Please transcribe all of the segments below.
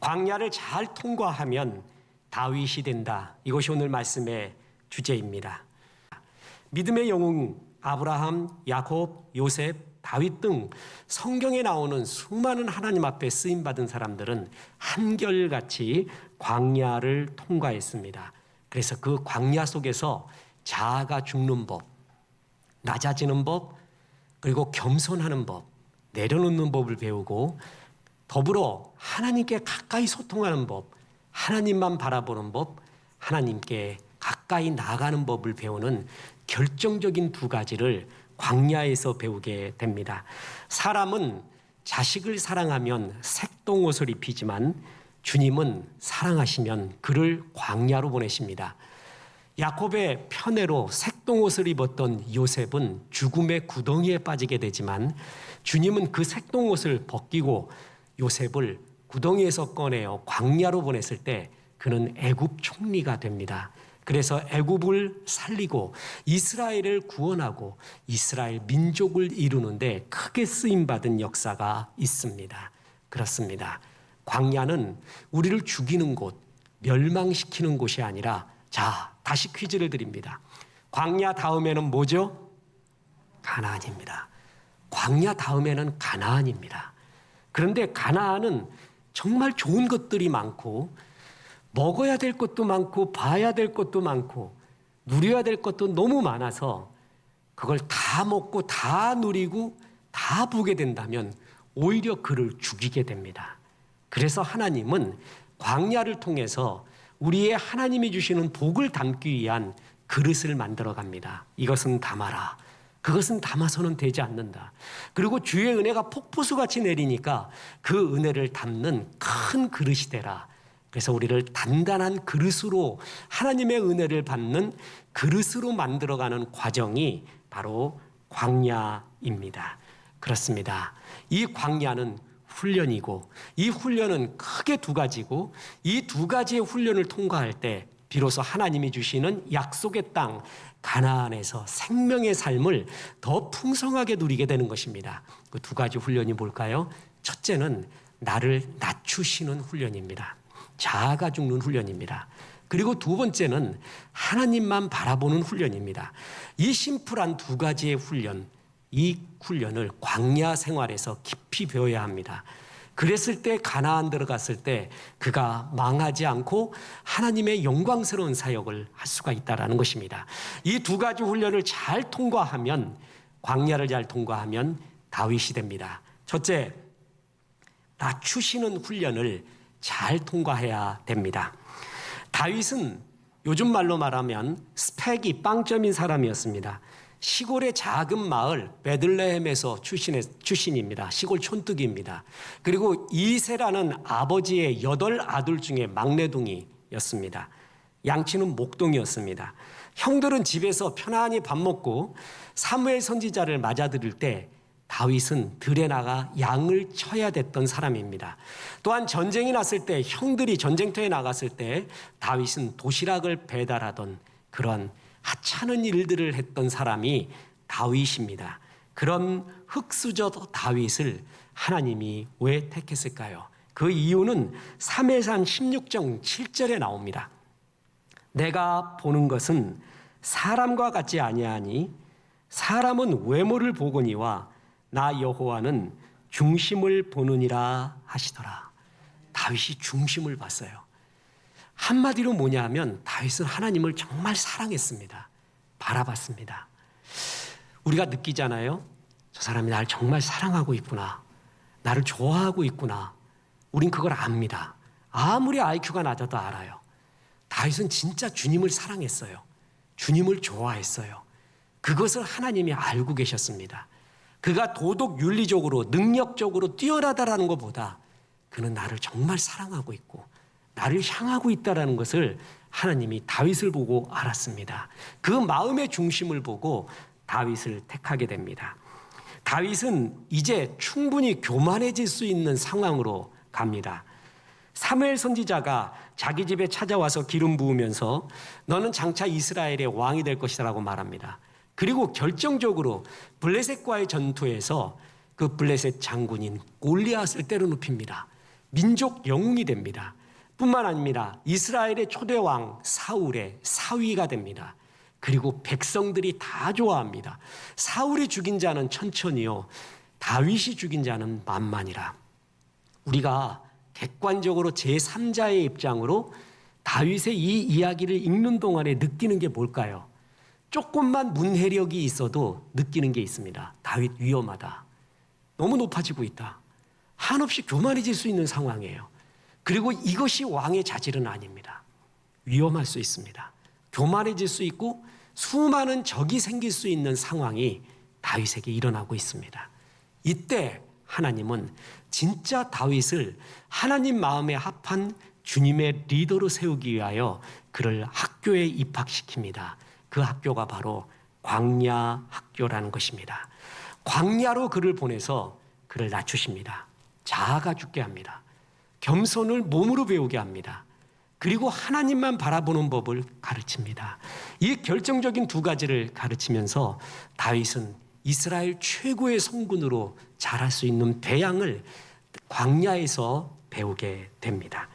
광야를 잘 통과하면 다윗이 된다. 이것이 오늘 말씀의 주제입니다. 믿음의 영웅 아브라함, 야곱, 요셉, 다윗 등 성경에 나오는 수많은 하나님 앞에 쓰임받은 사람들은 한결같이 광야를 통과했습니다. 그래서 그 광야 속에서 자아가 죽는 법, 낮아지는 법, 그리고 겸손하는 법, 내려놓는 법을 배우고 더불어 하나님께 가까이 소통하는 법, 하나님만 바라보는 법, 하나님께 가까이 나가는 법을 배우는 결정적인 두 가지를 광야에서 배우게 됩니다. 사람은 자식을 사랑하면 색동옷을 입히지만 주님은 사랑하시면 그를 광야로 보내십니다. 야곱의 편애로 색동옷을 입었던 요셉은 죽음의 구덩이에 빠지게 되지만 주님은 그 색동옷을 벗기고 요셉을 구덩이에서 꺼내어 광야로 보냈을 때 그는 애굽 총리가 됩니다. 그래서 애굽을 살리고 이스라엘을 구원하고 이스라엘 민족을 이루는데 크게 쓰임받은 역사가 있습니다. 그렇습니다. 광야는 우리를 죽이는 곳, 멸망시키는 곳이 아니라, 자, 다시 퀴즈를 드립니다. 광야 다음에는 뭐죠? 가나안입니다. 광야 다음에는 가나안입니다. 그런데 가나안은 정말 좋은 것들이 많고 먹어야 될 것도 많고 봐야 될 것도 많고 누려야 될 것도 너무 많아서 그걸 다 먹고 다 누리고 다 보게 된다면 오히려 그를 죽이게 됩니다. 그래서 하나님은 광야를 통해서 우리의 하나님이 주시는 복을 담기 위한 그릇을 만들어 갑니다. 이것은 담아라. 그것은 담아서는 되지 않는다. 그리고 주의 은혜가 폭포수같이 내리니까 그 은혜를 담는 큰 그릇이 되라. 그래서 우리를 단단한 그릇으로, 하나님의 은혜를 받는 그릇으로 만들어가는 과정이 바로 광야입니다. 그렇습니다. 이 광야는 훈련이고 이 훈련은 크게 두 가지고 이 두 가지의 훈련을 통과할 때 비로소 하나님이 주시는 약속의 땅 가나안에서 생명의 삶을 더 풍성하게 누리게 되는 것입니다. 그 두 가지 훈련이 뭘까요? 첫째는 나를 낮추시는 훈련입니다. 자아가 죽는 훈련입니다. 그리고 두 번째는 하나님만 바라보는 훈련입니다. 이 심플한 두 가지의 훈련, 이 훈련을 광야 생활에서 깊이 배워야 합니다. 그랬을 때 가나안 들어갔을 때 그가 망하지 않고 하나님의 영광스러운 사역을 할 수가 있다는 것입니다. 이 두 가지 훈련을 잘 통과하면, 광야를 잘 통과하면 다윗이 됩니다. 첫째, 낮추시는 훈련을 잘 통과해야 됩니다. 다윗은 요즘 말로 말하면 스펙이 빵점인 사람이었습니다. 시골의 작은 마을 베들레헴에서 출신입니다. 시골 촌뜨기입니다. 그리고 이새라는 아버지의 8 아들 중에 막내둥이였습니다. 양치는 목동이었습니다. 형들은 집에서 편안히 밥 먹고 사무엘 선지자를 맞아들일 때 다윗은 들에 나가 양을 쳐야 됐던 사람입니다. 또한 전쟁이 났을 때, 형들이 전쟁터에 나갔을 때 다윗은 도시락을 배달하던 그런 하찮은 일들을 했던 사람이 다윗입니다. 그런 흙수저 다윗을 하나님이 왜 택했을까요? 그 이유는 사무엘상 16장 7절에 나옵니다. 내가 보는 것은 사람과 같지 아니하니 사람은 외모를 보거니와 나 여호와는 중심을 보느니라 하시더라. 다윗이 중심을 봤어요. 한마디로 뭐냐 하면 다윗은 하나님을 정말 사랑했습니다. 바라봤습니다. 우리가 느끼잖아요. 저 사람이 나를 정말 사랑하고 있구나. 나를 좋아하고 있구나. 우린 그걸 압니다. 아무리 IQ가 낮아도 알아요. 다윗은 진짜 주님을 사랑했어요. 주님을 좋아했어요. 그것을 하나님이 알고 계셨습니다. 그가 도덕 윤리적으로 능력적으로 뛰어나다라는 것보다 그는 나를 정말 사랑하고 있고 나를 향하고 있다는 것을 하나님이 다윗을 보고 알았습니다. 그 마음의 중심을 보고 다윗을 택하게 됩니다. 다윗은 이제 충분히 교만해질 수 있는 상황으로 갑니다. 사무엘 선지자가 자기 집에 찾아와서 기름 부으면서 너는 장차 이스라엘의 왕이 될 것이라고 말합니다. 그리고 결정적으로 블레셋과의 전투에서 그 블레셋 장군인 골리앗을 때려눕힙니다. 민족 영웅이 됩니다. 뿐만 아니라 이스라엘의 초대왕 사울의 사위가 됩니다. 그리고 백성들이 다 좋아합니다. 사울이 죽인 자는 천천히요, 다윗이 죽인 자는 만만이라. 우리가 객관적으로 제3자의 입장으로 다윗의 이 이야기를 읽는 동안에 느끼는 게 뭘까요? 조금만 문해력이 있어도 느끼는 게 있습니다. 다윗 위험하다. 너무 높아지고 있다. 한없이 교만해질 수 있는 상황이에요. 그리고 이것이 왕의 자질은 아닙니다. 위험할 수 있습니다. 교만해질 수 있고 수많은 적이 생길 수 있는 상황이 다윗에게 일어나고 있습니다. 이때 하나님은 진짜 다윗을 하나님 마음에 합한 주님의 리더로 세우기 위하여 그를 학교에 입학시킵니다. 그 학교가 바로 광야 학교라는 것입니다. 광야로 그를 보내서 그를 낮추십니다. 자아가 죽게 합니다. 겸손을 몸으로 배우게 합니다. 그리고 하나님만 바라보는 법을 가르칩니다. 이 결정적인 두 가지를 가르치면서 다윗은 이스라엘 최고의 성군으로 자랄 수 있는 배양을 광야에서 배우게 됩니다.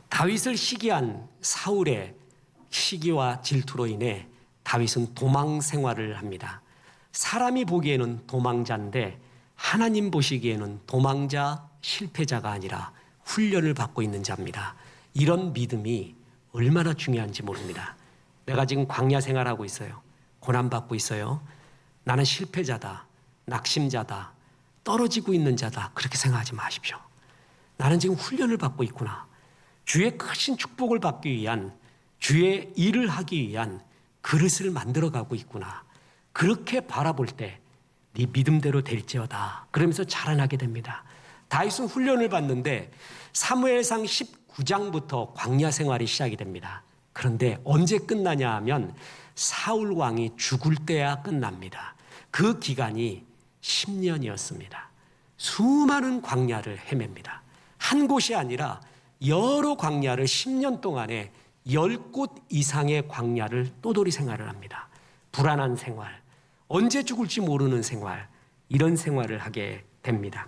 다윗을 시기한 사울의 시기와 질투로 인해 다윗은 도망 생활을 합니다. 사람이 보기에는 도망자인데 하나님 보시기에는 도망자, 실패자가 아니라 훈련을 받고 있는 자입니다. 이런 믿음이 얼마나 중요한지 모릅니다. 내가 지금 광야 생활하고 있어요. 고난받고 있어요. 나는 실패자다, 낙심자다, 떨어지고 있는 자다, 그렇게 생각하지 마십시오. 나는 지금 훈련을 받고 있구나. 주의 크신 축복을 받기 위한, 주의 일을 하기 위한 그릇을 만들어가고 있구나. 그렇게 바라볼 때 네 믿음대로 될지어다, 그러면서 자라나게 됩니다. 다윗은 훈련을 받는데 사무엘상 19장부터 광야 생활이 시작이 됩니다. 그런데 언제 끝나냐 하면 사울 왕이 죽을 때야 끝납니다. 그 기간이 10년이었습니다. 수많은 광야를 헤맵니다. 한 곳이 아니라 여러 광야를 10년 동안에 10곳 이상의 광야를 또돌이 생활을 합니다. 불안한 생활, 언제 죽을지 모르는 생활, 이런 생활을 하게 됩니다.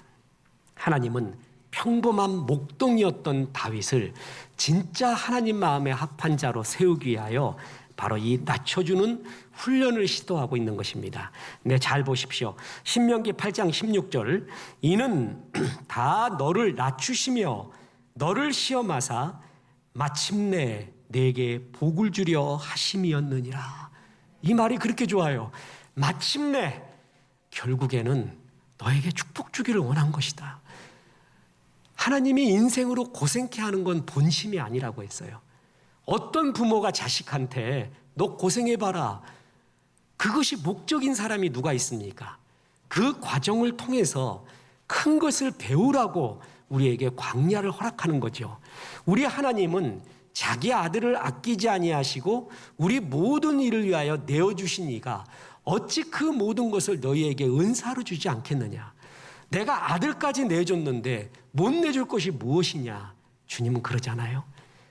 하나님은 평범한 목동이었던 다윗을 진짜 하나님 마음에 합한 자로 세우기 위하여 바로 이 낮춰주는 훈련을 시도하고 있는 것입니다. 네, 잘 보십시오. 신명기 8장 16절, 이는 다 너를 낮추시며 너를 시험하사 마침내 내게 복을 주려 하심이었느니라. 이 말이 그렇게 좋아요. 마침내, 결국에는 너에게 축복 주기를 원한 것이다. 하나님이 인생으로 고생케 하는 건 본심이 아니라고 했어요. 어떤 부모가 자식한테 너 고생해봐라, 그것이 목적인 사람이 누가 있습니까? 그 과정을 통해서 큰 것을 배우라고 우리에게 광야를 허락하는 거죠. 우리 하나님은 자기 아들을 아끼지 아니하시고 우리 모든 일을 위하여 내어주신 이가 어찌 그 모든 것을 너희에게 은사로 주지 않겠느냐. 내가 아들까지 내줬는데 못 내줄 것이 무엇이냐. 주님은 그러잖아요.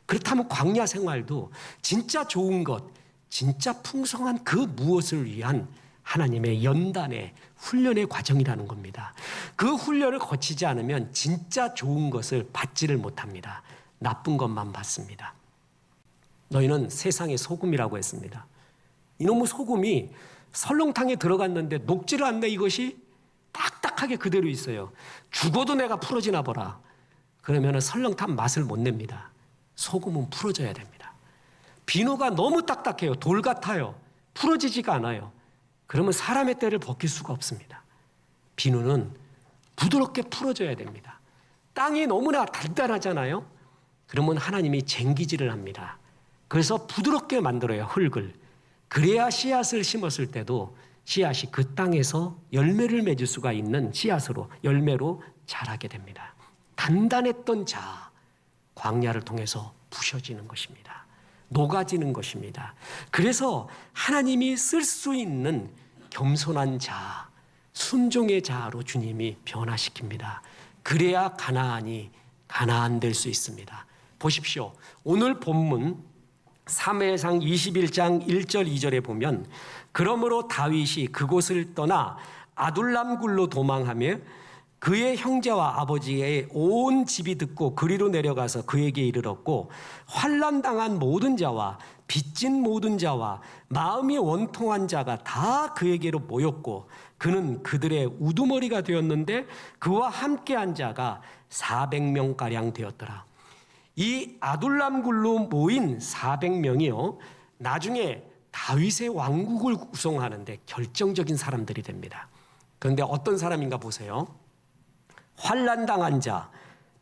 그렇다면 광야 생활도 진짜 좋은 것, 진짜 풍성한 그 무엇을 위한 하나님의 연단의 훈련의 과정이라는 겁니다. 그 훈련을 거치지 않으면 진짜 좋은 것을 받지를 못합니다. 나쁜 것만 받습니다. 너희는 세상의 소금이라고 했습니다. 이놈의 소금이 설렁탕에 들어갔는데 녹지를 않네. 이것이 딱딱하게 그대로 있어요. 죽어도 내가 풀어지나 보라. 그러면 설렁탕 맛을 못 냅니다. 소금은 풀어져야 됩니다. 비누가 너무 딱딱해요. 돌 같아요. 풀어지지가 않아요. 그러면 사람의 때를 벗길 수가 없습니다. 비누는 부드럽게 풀어져야 됩니다. 땅이 너무나 단단하잖아요. 그러면 하나님이 쟁기질을 합니다. 그래서 부드럽게 만들어요, 흙을. 그래야 씨앗을 심었을 때도 씨앗이 그 땅에서 열매를 맺을 수가 있는 씨앗으로, 열매로 자라게 됩니다. 단단했던 자, 광야를 통해서 부셔지는 것입니다. 녹아지는 것입니다. 그래서 하나님이 쓸 수 있는 겸손한 자, 순종의 자로 주님이 변화시킵니다. 그래야 가나안이 가나안 될 수 있습니다. 보십시오. 오늘 본문 사무엘상 21장 1절 2절에 보면, 그러므로 다윗이 그곳을 떠나 아둘람 굴로 도망하며 그의 형제와 아버지의 온 집이 듣고 그리로 내려가서 그에게 이르렀고 환난당한 모든 자와 빚진 모든 자와 마음이 원통한 자가 다 그에게로 모였고 그는 그들의 우두머리가 되었는데 그와 함께한 자가 400명가량 되었더라. 이 아둘람 굴로 모인 400명이요 나중에 다윗의 왕국을 구성하는데 결정적인 사람들이 됩니다. 그런데 어떤 사람인가 보세요. 환난당한 자,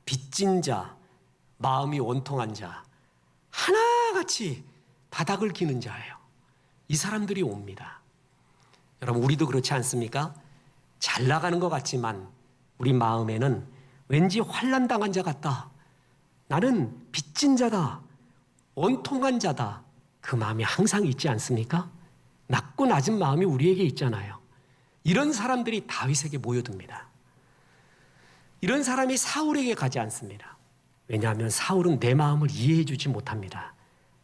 빚진 자, 마음이 원통한 자, 하나같이 바닥을 기는 자예요. 이 사람들이 옵니다. 여러분, 우리도 그렇지 않습니까? 잘 나가는 것 같지만 우리 마음에는 왠지 환난당한 자 같다. 나는 빚진 자다. 원통한 자다. 그 마음이 항상 있지 않습니까? 낮고 낮은 마음이 우리에게 있잖아요. 이런 사람들이 다윗에게 모여듭니다. 이런 사람이 사울에게 가지 않습니다. 왜냐하면 사울은 내 마음을 이해해 주지 못합니다.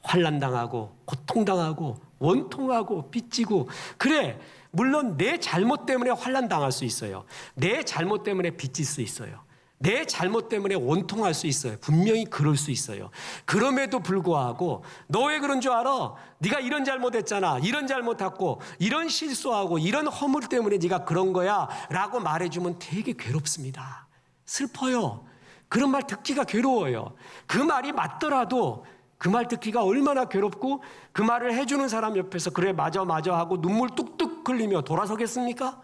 환난당하고 고통당하고 원통하고 빚지고 그래 물론 내 잘못 때문에 환난당할 수 있어요. 내 잘못 때문에 빚질 수 있어요. 내 잘못 때문에 원통할 수 있어요. 분명히 그럴 수 있어요. 그럼에도 불구하고 너 왜 그런 줄 알아? 네가 이런 잘못했잖아. 이런 잘못했고 이런 실수하고 이런 허물 때문에 네가 그런 거야 라고 말해주면 되게 괴롭습니다. 슬퍼요. 그런 말 듣기가 괴로워요. 그 말이 맞더라도 그 말 듣기가 얼마나 괴롭고 그 말을 해주는 사람 옆에서 그래 맞아 하고 눈물 뚝뚝 흘리며 돌아서겠습니까?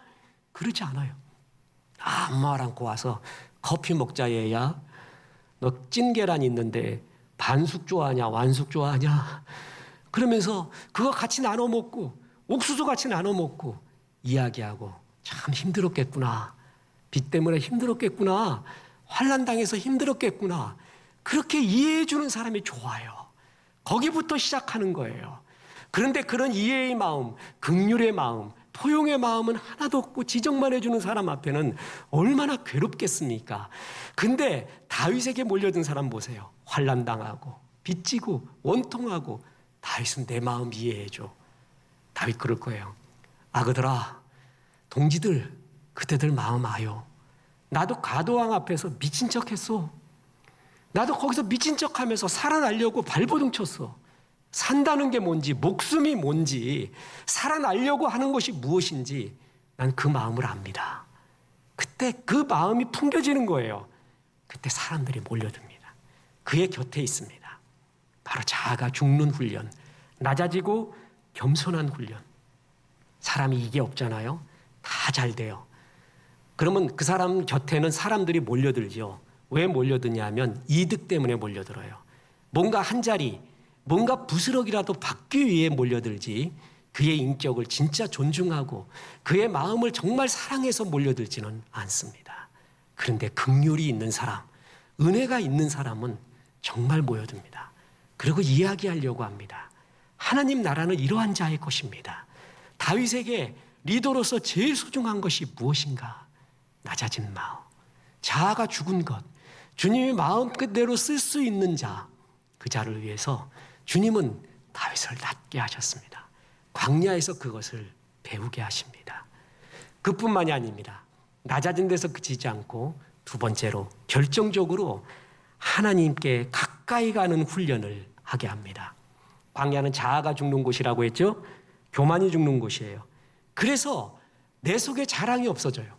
그러지 않아요. 아무 말 않고 와서 커피 먹자 얘야. 너 찐계란 있는데 반숙 좋아하냐 완숙 좋아하냐. 그러면서 그거 같이 나눠 먹고 옥수수 같이 나눠 먹고 이야기하고 참 힘들었겠구나. 빚 때문에 힘들었겠구나. 환난당해서 힘들었겠구나. 그렇게 이해해 주는 사람이 좋아요. 거기부터 시작하는 거예요. 그런데 그런 이해의 마음, 긍휼의 마음, 포용의 마음은 하나도 없고 지적만 해주는 사람 앞에는 얼마나 괴롭겠습니까? 근데 다윗에게 몰려든 사람 보세요. 환난당하고 빚지고 원통하고 다윗은 내 마음 이해해줘. 다윗 그럴 거예요. 아그들아, 동지들, 그대들 마음 아요. 나도 가도왕 앞에서 미친 척했어. 나도 거기서 미친 척하면서 살아나려고 발버둥 쳤어. 산다는 게 뭔지, 목숨이 뭔지, 살아나려고 하는 것이 무엇인지 난 그 마음을 압니다. 그때 그 마음이 풍겨지는 거예요. 그때 사람들이 몰려듭니다. 그의 곁에 있습니다. 바로 자아가 죽는 훈련, 낮아지고 겸손한 훈련. 사람이 이게 없잖아요. 다 잘 돼요. 그러면 그 사람 곁에는 사람들이 몰려들죠. 왜 몰려드냐면 이득 때문에 몰려들어요. 뭔가 한 자리, 뭔가 부스럭이라도 받기 위해 몰려들지 그의 인격을 진짜 존중하고 그의 마음을 정말 사랑해서 몰려들지는 않습니다. 그런데 긍휼이 있는 사람, 은혜가 있는 사람은 정말 모여듭니다. 그리고 이야기하려고 합니다. 하나님 나라는 이러한 자의 것입니다. 다윗에게 리더로서 제일 소중한 것이 무엇인가? 낮아진 마음, 자아가 죽은 것, 주님이 마음끝대로 쓸 수 있는 자, 그 자를 위해서 주님은 다윗을 낮게 하셨습니다. 광야에서 그것을 배우게 하십니다. 그뿐만이 아닙니다. 낮아진 데서 그치지 않고 두 번째로 결정적으로 하나님께 가까이 가는 훈련을 하게 합니다. 광야는 자아가 죽는 곳이라고 했죠. 교만이 죽는 곳이에요. 그래서 내 속에 자랑이 없어져요.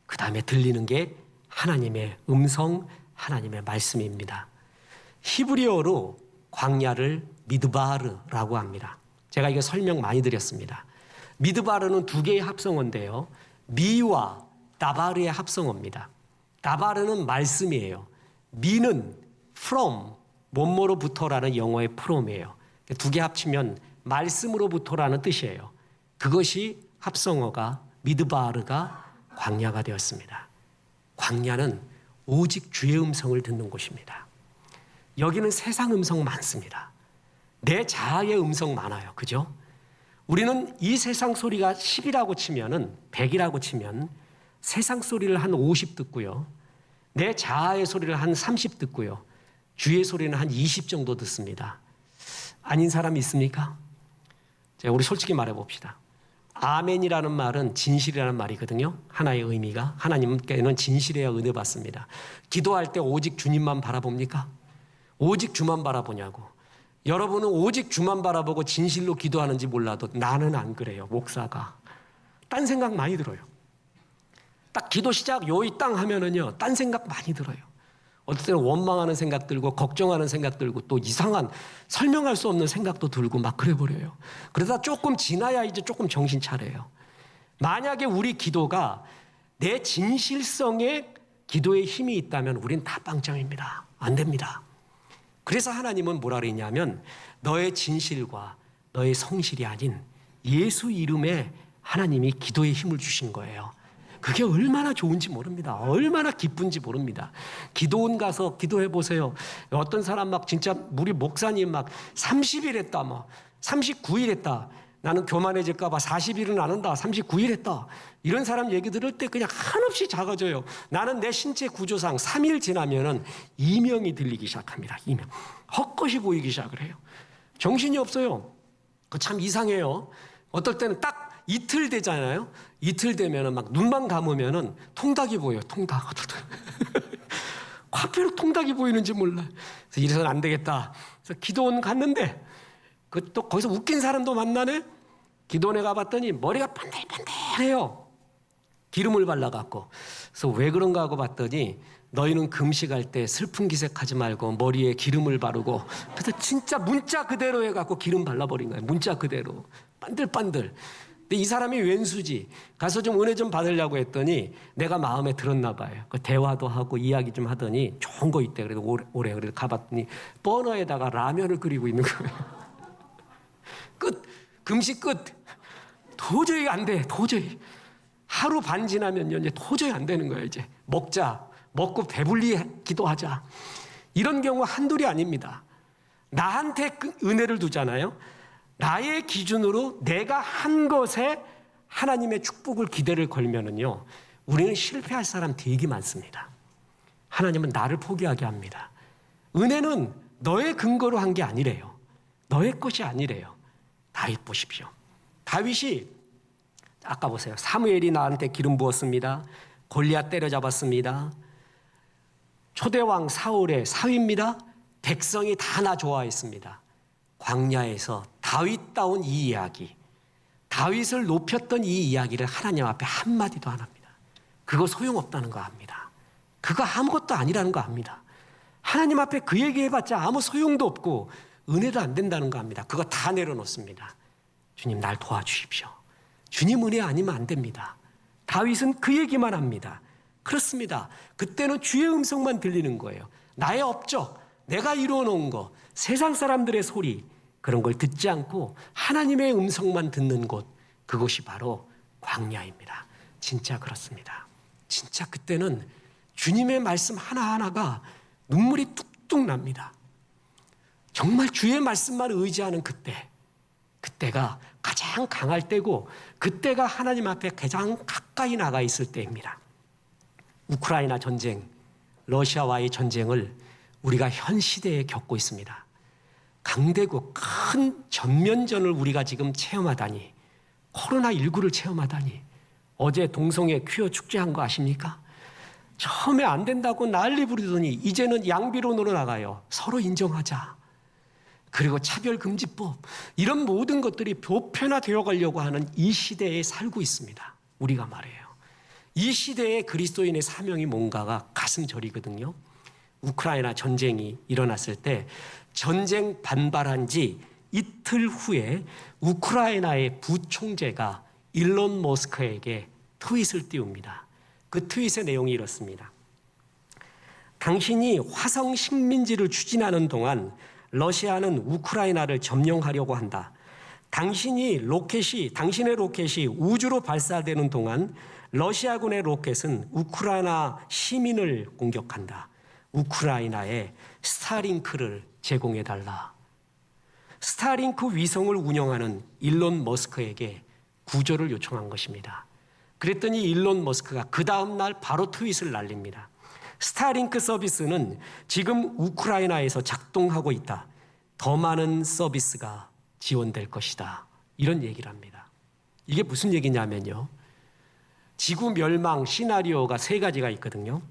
그 다음에 들리는 게 하나님의 음성, 하나님의 말씀입니다. 히브리어로 광야를 미드바르라고 합니다. 제가 이거 설명 많이 드렸습니다. 미드바르는 두 개의 합성어인데요. 미와 다바르의 합성어입니다. 다바르는 말씀이에요. 미는 from, 뭐뭐로부터라는 영어의 from이에요. 두 개 합치면 말씀으로부터라는 뜻이에요. 그것이 합성어가 미드바르가 광야가 되었습니다. 광야는 오직 주의 음성을 듣는 곳입니다. 여기는 세상 음성 많습니다. 내 자아의 음성 많아요. 그죠? 우리는 이 세상 소리가 10이라고 치면은 100이라고 치면 세상 소리를 한 50 듣고요. 내 자아의 소리를 한 30 듣고요. 주의 소리는 한 20 정도 듣습니다. 아닌 사람이 있습니까? 자, 우리 솔직히 말해 봅시다. 아멘이라는 말은 진실이라는 말이거든요. 하나의 의미가. 하나님께는 진실해야 은혜 받습니다. 기도할 때 오직 주님만 바라봅니까? 오직 주만 바라보냐고. 여러분은 오직 주만 바라보고 진실로 기도하는지 몰라도 나는 안 그래요. 목사가. 딴 생각 많이 들어요. 딱 기도 시작 요이 땅 하면은요, 딴 생각 많이 들어요. 어떨 때는 원망하는 생각 들고 걱정하는 생각 들고 또 이상한 설명할 수 없는 생각도 들고 막 그래버려요. 그러다 조금 지나야 이제 조금 정신 차려요. 만약에 우리 기도가 내 진실성에 기도에 힘이 있다면 우린 다 빵점입니다. 안 됩니다. 그래서 하나님은 뭐라 그랬냐면 너의 진실과 너의 성실이 아닌 예수 이름에 하나님이 기도에 힘을 주신 거예요. 그게 얼마나 좋은지 모릅니다. 얼마나 기쁜지 모릅니다. 기도원 가서 기도해 보세요. 어떤 사람 막 진짜 우리 목사님 막 30일 했다, 뭐 39일 했다. 나는 교만해질까 봐 40일은 안 한다. 39일 했다. 이런 사람 얘기 들을 때 그냥 한없이 작아져요. 나는 내 신체 구조상 3일 지나면은 이명이 들리기 시작합니다. 이명. 헛것이 보이기 시작을 해요. 정신이 없어요. 그 참 이상해요. 어떨 때는 딱 이틀 되잖아요. 이틀 되면은 막 눈만 감으면은 통닭이 보여요. 통닭. 화폐로 통닭이 보이는지 몰라. 그래서 이래서는 안 되겠다. 그래서 기도원 갔는데 그 또 거기서 웃긴 사람도 만나네. 기도원에 가봤더니 머리가 반들반들해요. 기름을 발라갖고. 그래서 왜 그런가 하고 봤더니 너희는 금식할 때 슬픈 기색하지 말고 머리에 기름을 바르고. 그래서 진짜 문자 그대로 해갖고 기름 발라버린 거예요. 문자 그대로. 반들반들. 근데 이 사람이 웬수지. 가서 좀 은혜 좀 받으려고 했더니 내가 마음에 들었나 봐요. 그 대화도 하고 이야기 좀 하더니 좋은 거 있대. 그래도 오래 그래도 가봤더니 버너에다가 라면을 끓이고 있는 거예요. 끝. 금식 끝. 도저히 안 돼. 도저히. 하루 반 지나면요, 이제 도저히 안 되는 거예요. 이제 먹자. 먹고 배불리 기도하자. 이런 경우 한둘이 아닙니다. 나한테 은혜를 두잖아요. 나의 기준으로 내가 한 것에 하나님의 축복을 기대를 걸면은요, 우리는 실패할 사람 되게 많습니다. 하나님은 나를 포기하게 합니다. 은혜는 너의 근거로 한 게 아니래요. 너의 것이 아니래요. 다윗 보십시오. 다윗이 아까 보세요. 사무엘이 나한테 기름 부었습니다. 골리앗 때려잡았습니다. 초대왕 사울의 사위입니다. 백성이 다 나 좋아했습니다. 광야에서 다윗다운 이 이야기, 다윗을 높였던 이 이야기를 하나님 앞에 한마디도 안 합니다. 그거 소용없다는 거 압니다. 그거 아무것도 아니라는 거 압니다. 하나님 앞에 그 얘기해봤자 아무 소용도 없고 은혜도 안 된다는 거 압니다. 그거 다 내려놓습니다. 주님 날 도와주십시오. 주님 은혜 아니면 안 됩니다. 다윗은 그 얘기만 합니다. 그렇습니다. 그때는 주의 음성만 들리는 거예요. 나의 업적, 내가 이루어놓은 거, 세상 사람들의 소리, 그런 걸 듣지 않고 하나님의 음성만 듣는 곳, 그것이 바로 광야입니다. 진짜 그렇습니다. 진짜 그때는 주님의 말씀 하나하나가 눈물이 뚝뚝 납니다. 정말 주의 말씀만 의지하는 그때가 가장 강할 때고, 그때가 하나님 앞에 가장 가까이 나가 있을 때입니다. 우크라이나 전쟁, 러시아와의 전쟁을 우리가 현 시대에 겪고 있습니다. 강대국 큰 전면전을 우리가 지금 체험하다니, 코로나19를 체험하다니. 어제 동성애 퀴어 축제한 거 아십니까? 처음에 안 된다고 난리 부르더니 이제는 양비론으로 나가요. 서로 인정하자. 그리고 차별금지법, 이런 모든 것들이 보편화되어 가려고 하는 이 시대에 살고 있습니다. 우리가 말해요. 이 시대에 그리스도인의 사명이 뭔가가 가슴 저리거든요. 우크라이나 전쟁이 일어났을 때 전쟁 반발한 지 이틀 후에 우크라이나의 부총재가 일론 머스크에게 트윗을 띄웁니다. 그 트윗의 내용이 이렇습니다. 당신이 화성 식민지를 추진하는 동안 러시아는 우크라이나를 점령하려고 한다. 당신의 로켓이 우주로 발사되는 동안 러시아군의 로켓은 우크라이나 시민을 공격한다. 우크라이나에 스타링크를 제공해달라. 스타링크 위성을 운영하는 일론 머스크에게 구조를 요청한 것입니다. 그랬더니 일론 머스크가 그 다음 날 바로 트윗을 날립니다. 스타링크 서비스는 지금 우크라이나에서 작동하고 있다. 더 많은 서비스가 지원될 것이다. 이런 얘기를 합니다. 이게 무슨 얘기냐면요, 지구 멸망 시나리오가 3가지가 있거든요.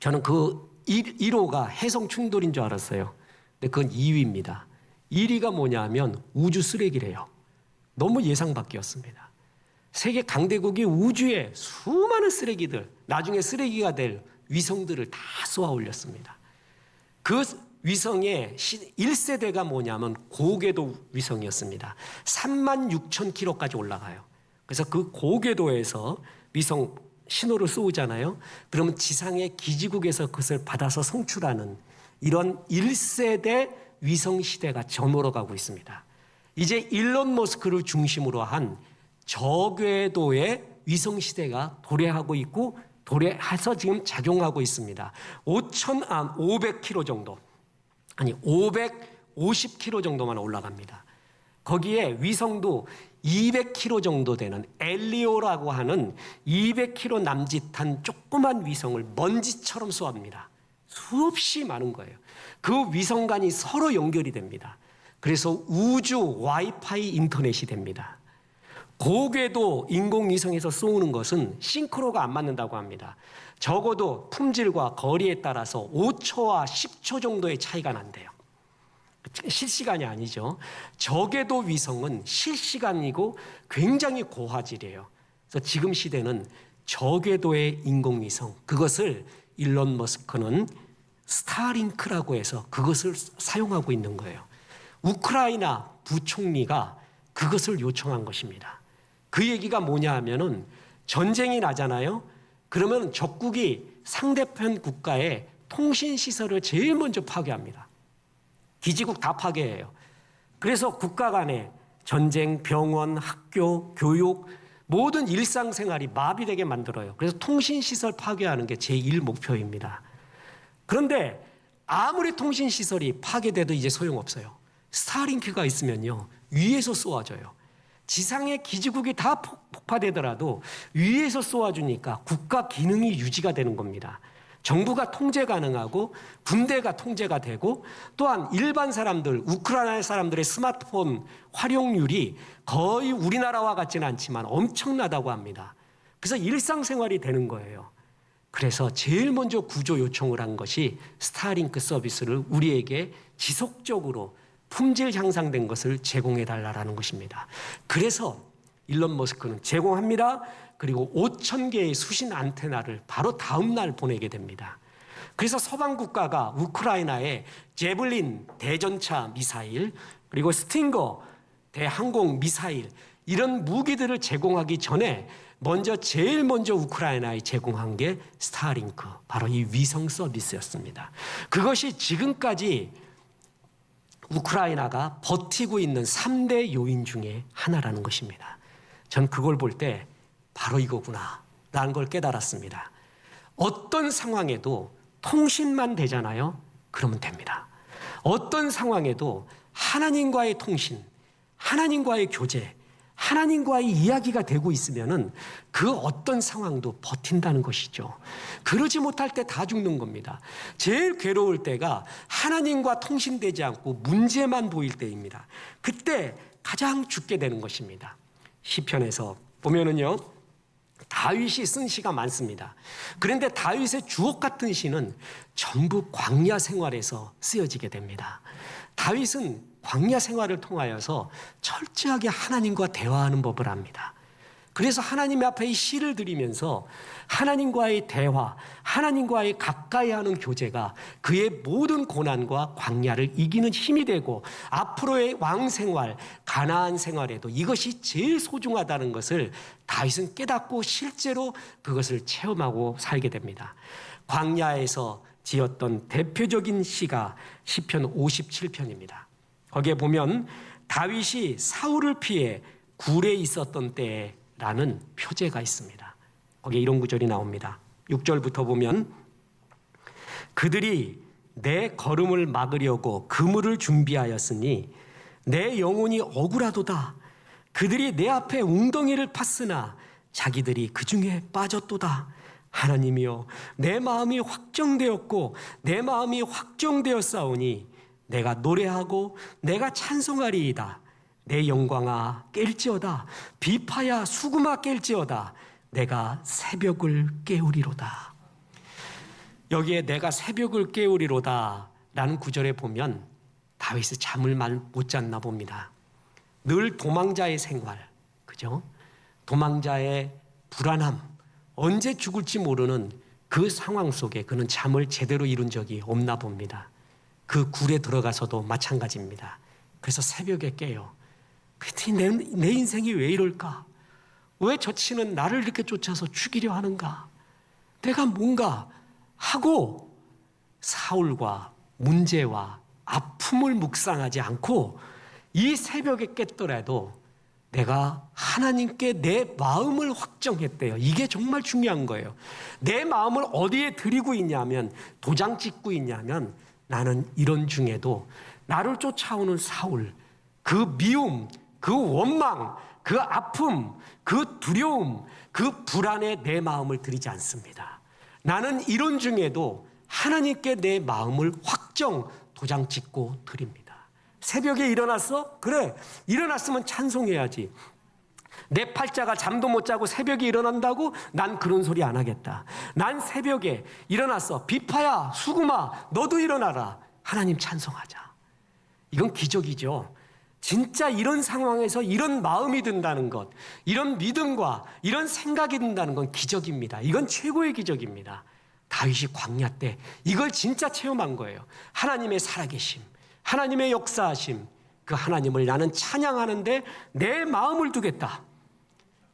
저는 그 1호가 해성 충돌인 줄 알았어요. 근데 그건 2위입니다. 1위가 뭐냐면 우주 쓰레기래요. 너무 예상 밖이었습니다. 세계 강대국이 우주에 수많은 쓰레기들, 나중에 쓰레기가 될 위성들을 다 쏘아 올렸습니다. 그 위성의 1세대가 뭐냐면 고궤도 위성이었습니다. 36,000km까지 올라가요. 그래서 그 고궤도에서 위성 신호를 쏘잖아요. 그러면 지상의 기지국에서 그것을 받아서 송출하는 이런 1세대 위성 시대가 저물어 가고 있습니다. 이제 일론 머스크를 중심으로 한 저궤도의 위성 시대가 도래하고 있고 도래해서 지금 작용하고 있습니다. 500km 정도, 아니 550km 정도만 올라갑니다. 거기에 위성도 200km 정도 되는 엘리오라고 하는 200km 남짓한 조그만 위성을 먼지처럼 쏘아옵니다. 수없이 많은 거예요. 그 위성간이 서로 연결이 됩니다. 그래서 우주 와이파이 인터넷이 됩니다. 고궤도 인공위성에서 쏘는 것은 싱크로가 안 맞는다고 합니다. 적어도 품질과 거리에 따라서 5초와 10초 정도의 차이가 난대요. 실시간이 아니죠. 저궤도 위성은 실시간이고 굉장히 고화질이에요. 그래서 지금 시대는 저궤도의 인공위성, 그것을 일론 머스크는 스타링크라고 해서 그것을 사용하고 있는 거예요. 우크라이나 부총리가 그것을 요청한 것입니다. 그 얘기가 뭐냐 하면은 전쟁이 나잖아요. 그러면 적국이 상대편 국가의 통신시설을 제일 먼저 파괴합니다. 기지국 다 파괴해요. 그래서 국가 간에 전쟁, 병원, 학교, 교육 모든 일상생활이 마비되게 만들어요. 그래서 통신시설 파괴하는 게 제1 목표입니다. 그런데 아무리 통신시설이 파괴돼도 이제 소용없어요. 스타링크가 있으면요, 위에서 쏘아줘요. 지상의 기지국이 다 폭파되더라도 위에서 쏘아주니까 국가 기능이 유지가 되는 겁니다. 정부가 통제 가능하고 군대가 통제가 되고 또한 일반 사람들, 우크라이나 사람들의 스마트폰 활용률이 거의 우리나라와 같지는 않지만 엄청나다고 합니다. 그래서 일상생활이 되는 거예요. 그래서 제일 먼저 구조 요청을 한 것이 스타링크 서비스를 우리에게 지속적으로 품질 향상된 것을 제공해 달라는 것입니다. 그래서 일론 머스크는 제공합니다. 그리고 5,000개의 수신 안테나를 바로 다음 날 보내게 됩니다. 그래서 서방 국가가 우크라이나에 제블린 대전차 미사일, 그리고 스팅거 대항공 미사일 이런 무기들을 제공하기 전에 제일 먼저 우크라이나에 제공한 게 스타링크, 바로 이 위성 서비스였습니다. 그것이 지금까지 우크라이나가 버티고 있는 3대 요인 중에 하나라는 것입니다. 전 그걸 볼 때 바로 이거구나 라는 걸 깨달았습니다. 어떤 상황에도 통신만 되잖아요. 그러면 됩니다. 어떤 상황에도 하나님과의 통신, 하나님과의 교제, 하나님과의 이야기가 되고 있으면은 그 어떤 상황도 버틴다는 것이죠. 그러지 못할 때 다 죽는 겁니다. 제일 괴로울 때가 하나님과 통신되지 않고 문제만 보일 때입니다. 그때 가장 죽게 되는 것입니다. 시편에서 보면은요, 다윗이 쓴 시가 많습니다. 그런데 다윗의 주옥 같은 시는 전부 광야 생활에서 쓰여지게 됩니다. 다윗은 광야 생활을 통하여서 철저하게 하나님과 대화하는 법을 압니다. 그래서 하나님 앞에 이 시를 드리면서 하나님과의 대화, 하나님과의 가까이 하는 교제가 그의 모든 고난과 광야를 이기는 힘이 되고 앞으로의 왕 생활, 가나안 생활에도 이것이 제일 소중하다는 것을 다윗은 깨닫고 실제로 그것을 체험하고 살게 됩니다. 광야에서 지었던 대표적인 시가 시편 57편입니다. 거기에 보면 다윗이 사울을 피해 굴에 있었던 때라는 표제가 있습니다. 거기에 이런 구절이 나옵니다. 6절부터 보면 그들이 내 걸음을 막으려고 그물을 준비하였으니 내 영혼이 억울하도다. 그들이 내 앞에 웅덩이를 팠으나 자기들이 그 중에 빠졌도다. 하나님이여, 내 마음이 확정되었고 내 마음이 확정되었사오니 내가 노래하고 내가 찬송하리이다. 내 영광아 깰지어다. 비파야 수금아 깰지어다. 내가 새벽을 깨우리로다. 여기에 내가 새벽을 깨우리로다 라는 구절에 보면 다윗이 잠을 못 잤나 봅니다. 늘 도망자의 생활, 그죠? 도망자의 불안함, 언제 죽을지 모르는 그 상황 속에 그는 잠을 제대로 이룬 적이 없나 봅니다. 그 굴에 들어가서도 마찬가지입니다. 그래서 새벽에 깨요. 그랬더니 내 인생이 왜 이럴까? 왜 저 친은 나를 이렇게 쫓아서 죽이려 하는가? 내가 뭔가 하고 사울과 문제와 아픔을 묵상하지 않고 이 새벽에 깼더라도 내가 하나님께 내 마음을 확정했대요. 이게 정말 중요한 거예요. 내 마음을 어디에 드리고 있냐면, 도장 찍고 있냐면, 나는 이런 중에도 나를 쫓아오는 사울, 그 미움, 그 원망, 그 아픔, 그 두려움, 그 불안에 내 마음을 드리지 않습니다. 나는 이런 중에도 하나님께 내 마음을 확정, 도장 찍고 드립니다. 새벽에 일어났어? 그래, 일어났으면 찬송해야지. 내 팔자가 잠도 못 자고 새벽에 일어난다고? 난 그런 소리 안 하겠다. 난 새벽에 일어났어. 비파야, 수금아, 너도 일어나라. 하나님 찬송하자. 이건 기적이죠. 진짜 이런 상황에서 이런 마음이 든다는 것, 이런 믿음과 이런 생각이 든다는 건 기적입니다. 이건 최고의 기적입니다. 다윗이 광야 때 이걸 진짜 체험한 거예요. 하나님의 살아계심, 하나님의 역사하심, 그 하나님을 나는 찬양하는데 내 마음을 두겠다.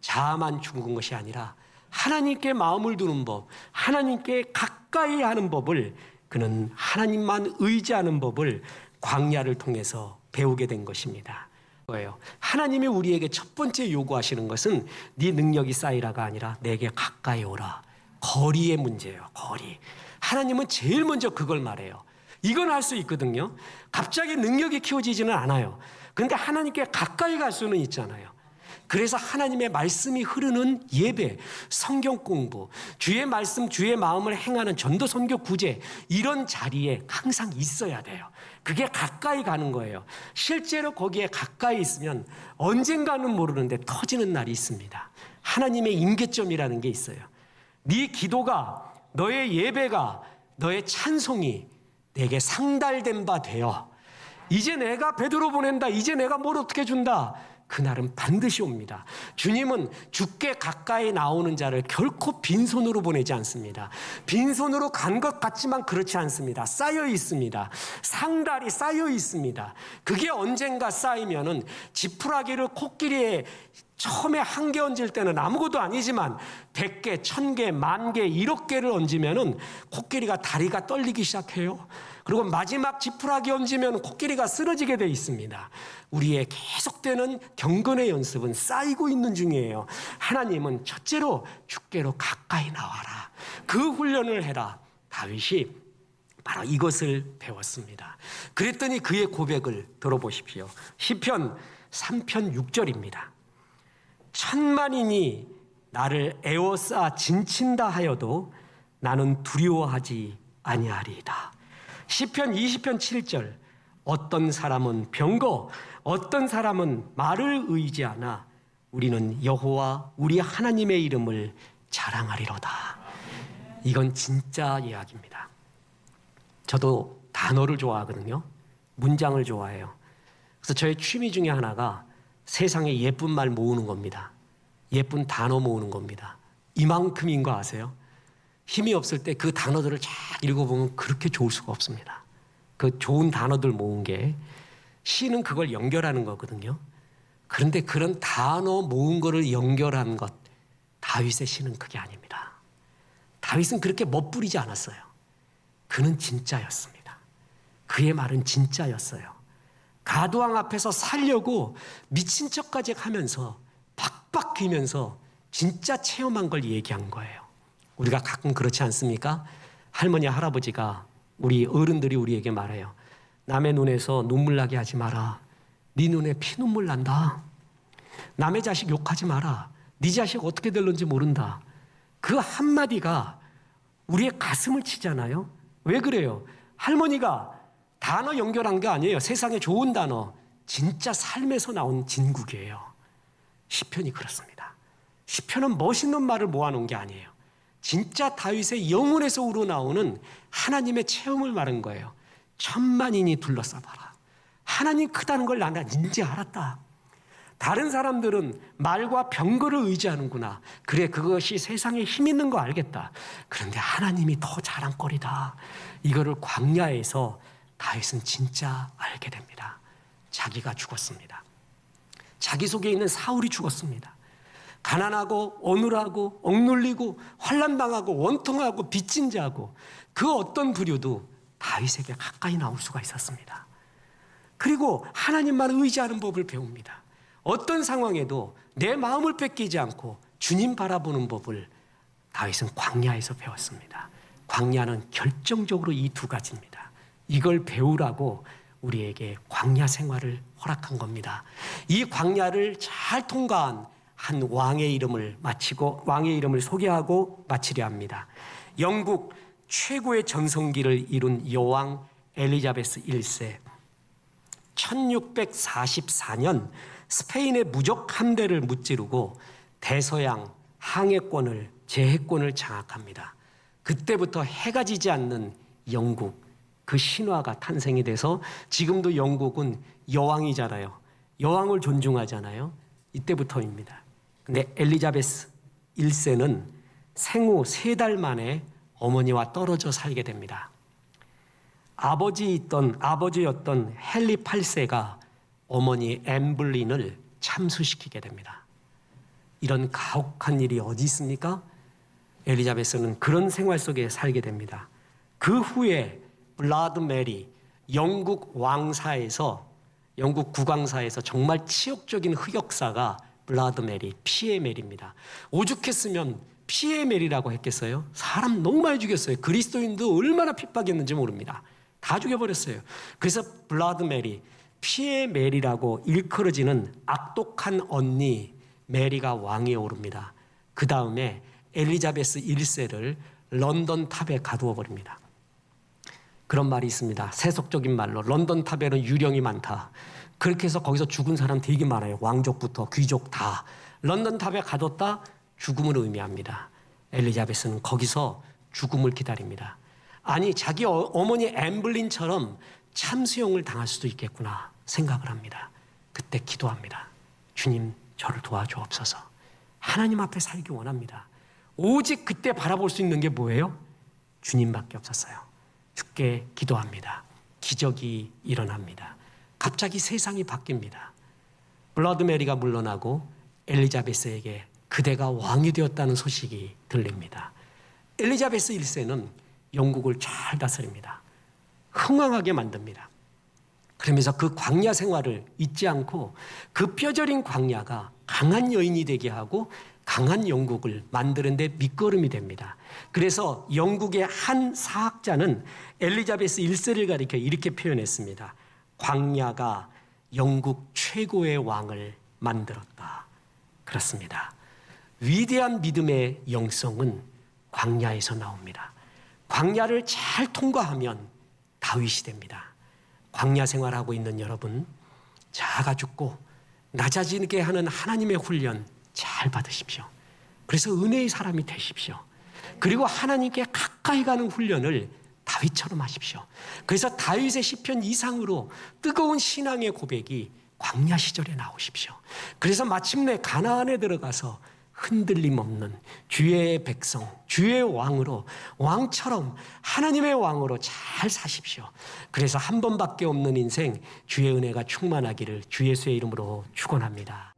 자아만 죽은 것이 아니라 하나님께 마음을 두는 법, 하나님께 가까이 하는 법을, 그는 하나님만 의지하는 법을 광야를 통해서 배우게 된 것입니다. 하나님이 우리에게 첫 번째 요구하시는 것은 네 능력이 쌓이라가 아니라 내게 가까이 오라. 거리의 문제예요. 거리. 하나님은 제일 먼저 그걸 말해요. 이건 할 수 있거든요. 갑자기 능력이 키워지지는 않아요. 그런데 하나님께 가까이 갈 수는 있잖아요. 그래서 하나님의 말씀이 흐르는 예배, 성경 공부, 주의 말씀, 주의 마음을 행하는 전도 선교 구제, 이런 자리에 항상 있어야 돼요. 그게 가까이 가는 거예요. 실제로 거기에 가까이 있으면 언젠가는 모르는데 터지는 날이 있습니다. 하나님의 임계점이라는 게 있어요. 네 기도가, 너의 예배가, 너의 찬송이 내게 상달된 바 되어 이제 내가 베드로 보낸다, 이제 내가 뭘 어떻게 준다, 그날은 반드시 옵니다. 주님은 주께 가까이 나오는 자를 결코 빈손으로 보내지 않습니다. 빈손으로 간 것 같지만 그렇지 않습니다. 쌓여 있습니다. 상달이 쌓여 있습니다. 그게 언젠가 쌓이면은 지푸라기를 코끼리에 처음에 한 개 얹을 때는 아무것도 아니지만 100개, 1000개, 10,000개, 1억 개를 얹으면은 코끼리가 다리가 떨리기 시작해요. 그리고 마지막 지푸라기 얹으면 코끼리가 쓰러지게 돼 있습니다. 우리의 계속되는 경건의 연습은 쌓이고 있는 중이에요. 하나님은 첫째로 주께로 가까이 나와라. 그 훈련을 해라. 다윗이 바로 이것을 배웠습니다. 그랬더니 그의 고백을 들어보십시오. 시편 3편 6절입니다. 천만인이 나를 에워싸 진친다 하여도 나는 두려워하지 아니하리이다. 시편 20편 7절. 어떤 사람은 병거, 어떤 사람은 말을 의지하나 우리는 여호와 우리 하나님의 이름을 자랑하리로다. 이건 진짜 이야기입니다. 저도 단어를 좋아하거든요. 문장을 좋아해요. 그래서 저의 취미 중에 하나가 세상에 예쁜 말 모으는 겁니다. 예쁜 단어 모으는 겁니다. 이만큼인 거 아세요? 힘이 없을 때 그 단어들을 쫙 읽어보면 그렇게 좋을 수가 없습니다. 그 좋은 단어들 모은 게, 시는 그걸 연결하는 거거든요. 그런데 그런 단어 모은 거를 연결한 것, 다윗의 시는 그게 아닙니다. 다윗은 그렇게 멋부리지 않았어요. 그는 진짜였습니다. 그의 말은 진짜였어요. 가두왕 앞에서 살려고 미친 척까지 하면서 팍팍 기면서 진짜 체험한 걸 얘기한 거예요. 우리가 가끔 그렇지 않습니까? 할머니, 할아버지가, 우리 어른들이 우리에게 말해요. 남의 눈에서 눈물 나게 하지 마라. 네 눈에 피눈물 난다. 남의 자식 욕하지 마라. 네 자식 어떻게 될런지 모른다. 그 한마디가 우리의 가슴을 치잖아요. 왜 그래요? 할머니가 단어 연결한 게 아니에요. 세상에 좋은 단어, 진짜 삶에서 나온 진국이에요. 시편이 그렇습니다. 시편은 멋있는 말을 모아놓은 게 아니에요. 진짜 다윗의 영혼에서 우러나오는 하나님의 체험을 말한 거예요. 천만인이 둘러싸봐라. 하나님 크다는 걸 나는 이제 알았다. 다른 사람들은 말과 병거를 의지하는구나. 그래, 그것이 세상에 힘 있는 거 알겠다. 그런데 하나님이 더 자랑거리다. 이거를 광야에서 다윗은 진짜 알게 됩니다. 자기가 죽었습니다. 자기 속에 있는 사울이 죽었습니다. 가난하고 어눌하고 억눌리고 환난당하고 원통하고 빚진 자고 그 어떤 부류도 다윗에게 가까이 나올 수가 있었습니다. 그리고 하나님만 의지하는 법을 배웁니다. 어떤 상황에도 내 마음을 뺏기지 않고 주님 바라보는 법을 다윗은 광야에서 배웠습니다. 광야는 결정적으로 이 두 가지입니다. 이걸 배우라고 우리에게 광야 생활을 허락한 겁니다. 이 광야를 잘 통과한 한 왕의 이름을 소개하고 마치려 합니다. 영국 최고의 전성기를 이룬 여왕 엘리자베스 1세. 1644년 스페인의 무적 함대를 무찌르고 대서양 항해권을 제해권을 장악합니다. 그때부터 해가 지지 않는 영국, 그 신화가 탄생이 돼서 지금도 영국은 여왕이잖아요. 여왕을 존중하잖아요. 이때부터입니다. 근데 엘리자베스 1세는 생후 3달 만에 어머니와 떨어져 살게 됩니다. 아버지였던 헨리 8세가 어머니 엠블린을 참수시키게 됩니다. 이런 가혹한 일이 어디 있습니까? 엘리자베스는 그런 생활 속에 살게 됩니다. 그 후에 블라드 메리, 영국 국왕사에서 정말 치욕적인 흑역사가 블라드 메리, 피의 메리입니다. 오죽했으면 피의 메리라고 했겠어요? 사람 너무 많이 죽였어요. 그리스도인도 얼마나 핍박했는지 모릅니다. 다 죽여버렸어요. 그래서 블라드 메리, 피의 메리라고 일컬어지는 악독한 언니 메리가 왕위에 오릅니다. 그 다음에 엘리자베스 1세를 런던 탑에 가두어 버립니다. 그런 말이 있습니다. 세속적인 말로 런던 탑에는 유령이 많다. 그렇게 해서 거기서 죽은 사람 되게 많아요. 왕족부터 귀족 다. 런던 탑에 가뒀다 죽음을 의미합니다. 엘리자베스는 거기서 죽음을 기다립니다. 아니, 자기 어머니 엠블린처럼 참수형을 당할 수도 있겠구나 생각을 합니다. 그때 기도합니다. 주님, 저를 도와주옵소서. 하나님 앞에 살기 원합니다. 오직 그때 바라볼 수 있는 게 뭐예요? 주님밖에 없었어요. 주께 기도합니다. 기적이 일어납니다. 갑자기 세상이 바뀝니다. 블러드 메리가 물러나고 엘리자베스에게 그대가 왕이 되었다는 소식이 들립니다. 엘리자베스 1세는 영국을 잘 다스립니다. 흥왕하게 만듭니다. 그러면서 그 광야 생활을 잊지 않고 그 뼈저린 광야가 강한 여인이 되게 하고 강한 영국을 만드는 데 밑거름이 됩니다. 그래서 영국의 한 사학자는 엘리자베스 1세를 가리켜 이렇게 표현했습니다. 광야가 영국 최고의 왕을 만들었다. 그렇습니다. 위대한 믿음의 영성은 광야에서 나옵니다. 광야를 잘 통과하면 다윗이 됩니다. 광야 생활하고 있는 여러분, 작아 죽고 낮아지게 하는 하나님의 훈련 잘 받으십시오. 그래서 은혜의 사람이 되십시오. 그리고 하나님께 가까이 가는 훈련을 다윗처럼 하십시오. 그래서 다윗의 시편 이상으로 뜨거운 신앙의 고백이 광야 시절에 나오십시오. 그래서 마침내 가나안에 들어가서 흔들림 없는 주의 백성, 주의 왕으로, 왕처럼 하나님의 왕으로 잘 사십시오. 그래서 한 번밖에 없는 인생, 주의 은혜가 충만하기를 주 예수의 이름으로 축원합니다.